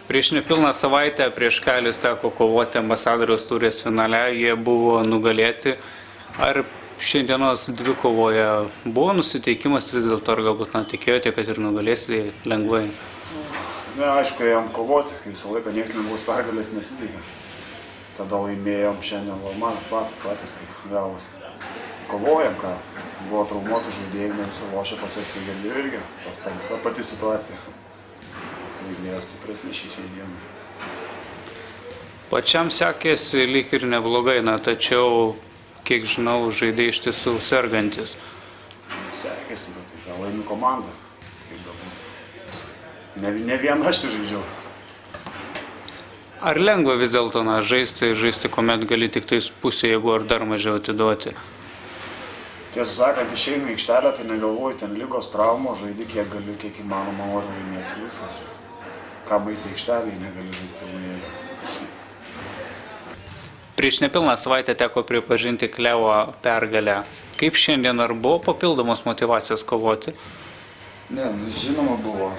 Prieš nepilną savaitę prieš Kalius teko kovoti ambasadoriaus taurės finale, jie buvo nugalėti. Ar šiandienos dvikovoje buvo nusiteikimas vis dėlto, ar galbūt tikėjote, kad ir nugalėsite lengvai? Ne, aišku, ėjom kovoti, kai visą laiką niekas nebus pergalės nesiteikė. Tada laimėjom šiandien, man patys kaip gavosi. Kovojam, ką buvo traumuotų žaidėjų, ne visi lošia pas juos, kai girdėjau irgi, ta pati situacija. Laimėjo stipresnį šį dieną. Pačiam sekėsi lyg ir neblogai, tačiau, kiek žinau, žaidėjai iš tiesų sergantis. Sekėsi, bet tai ką laimi komanda, kaip galbūt. Ne vieną aš tai žaidžiau. Ar lengva vis dėlto žaisti, kuomet gali tik tais pusę jėgų ar dar mažiau atiduoti? Tiesą sakant, išeinu į aikštelę, tai negalvoju, ten lygos traumos, žaidi kiek galiu, kiek įmanoma noriu laimėti visas. Ką baigti aikštelį, negali žaisti pilnai jėgą. Prieš nepilną savaitę teko pripažinti Klevo pergalę. Kaip šiandien, ar buvo papildomos motyvacijos kovoti? Ne, žinoma buvo.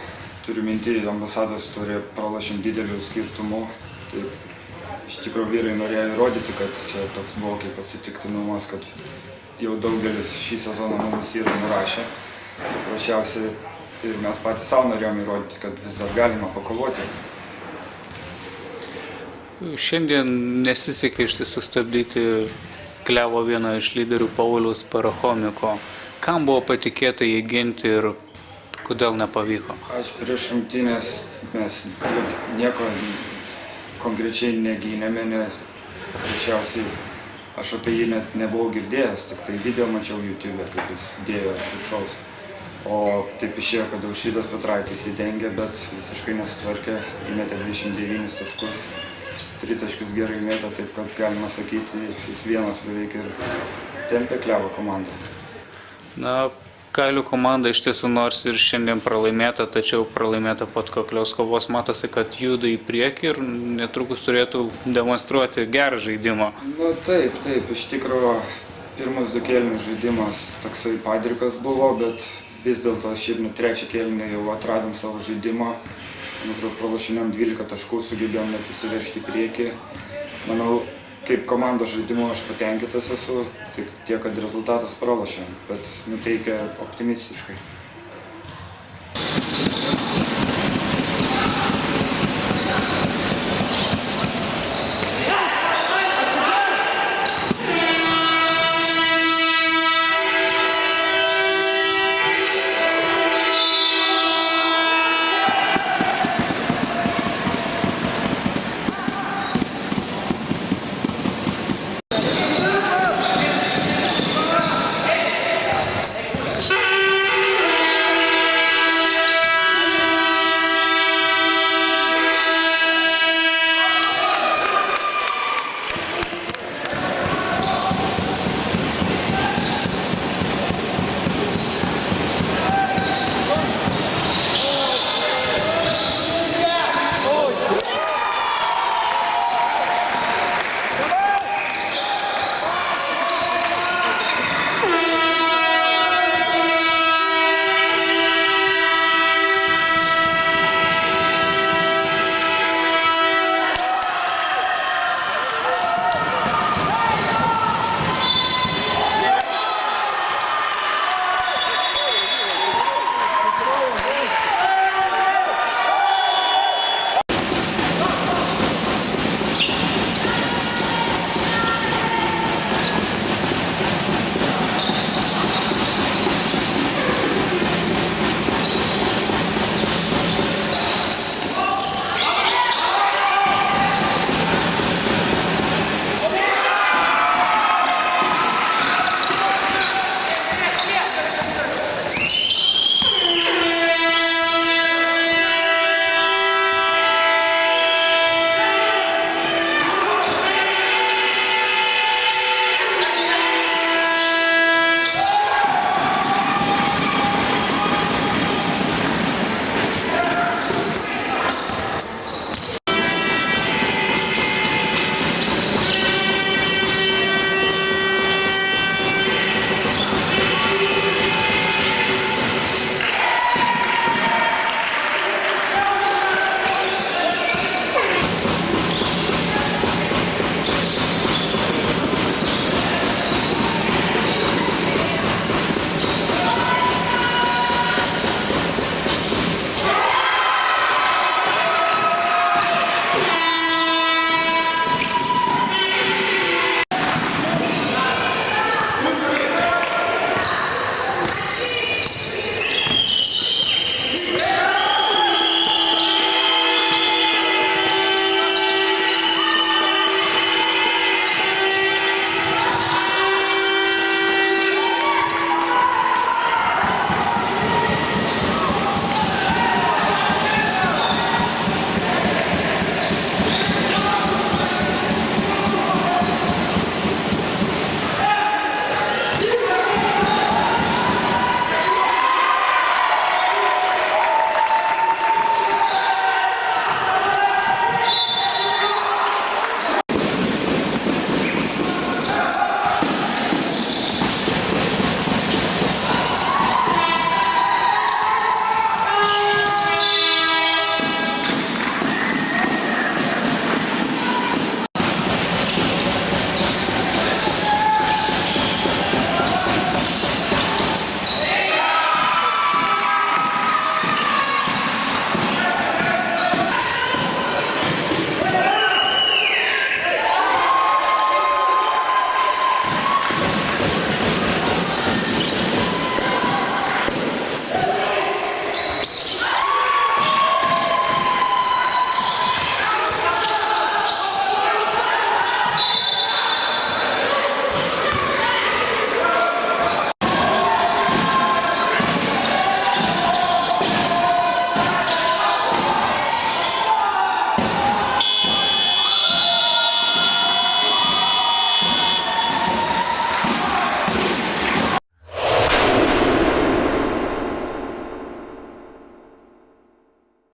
Turiu minti, ambasados turi pralašint didelių skirtumų. Tai iš tikrųjų vyrai norėjo įrodyti, kad čia toks buvo kaip atsitiktinumas, kad jau daugelis šį sezoną mums yra nurašę. Paprasčiausiai ir mes patys savo norėjom įrodyti, kad vis dar galima pakovoti. Šiandien nesisekė iš tiesų sustabdyti Klevo vieno iš lyderių Pauliaus Parachomiko. Kam buvo patikėta jį ginti ir kodėl nepavyko? Aš prieš rungtynes mes nieko konkrečiai negynėme, nes paprasčiausiai aš apie jį net nebuvau girdėjęs, tik tai video mačiau YouTube, kaip jis dėjo širšaus. O taip išėjo, kad Aušvydas Petraitis įdengė, bet visiškai nesitvarkė, įmetė 29 taškus. Tritaškius gerai mėtė, taip kad galima sakyti, jis vienas beveik ir tempė Klevo komandą. Kalių komanda iš tiesų nors ir šiandien pralaimėta, tačiau pralaimėta po atkaklios kovos, matosi, kad juda į priekį ir netrukus turėtų demonstruoti gerą žaidimą. Taip, iš tikrųjų pirmas du kėlinių žaidimas toksai padrikas buvo, bet vis dėlto šiaip trečią kėlinį jau atradom savo žaidimą. Pralašinėm 12 taškų, sugebėjom net įsiveržti į priekį. Manau, kaip komandos žaidimo aš patenkintas esu, tik tiek, kad rezultatas pralašėm, bet nuteikia optimistiškai.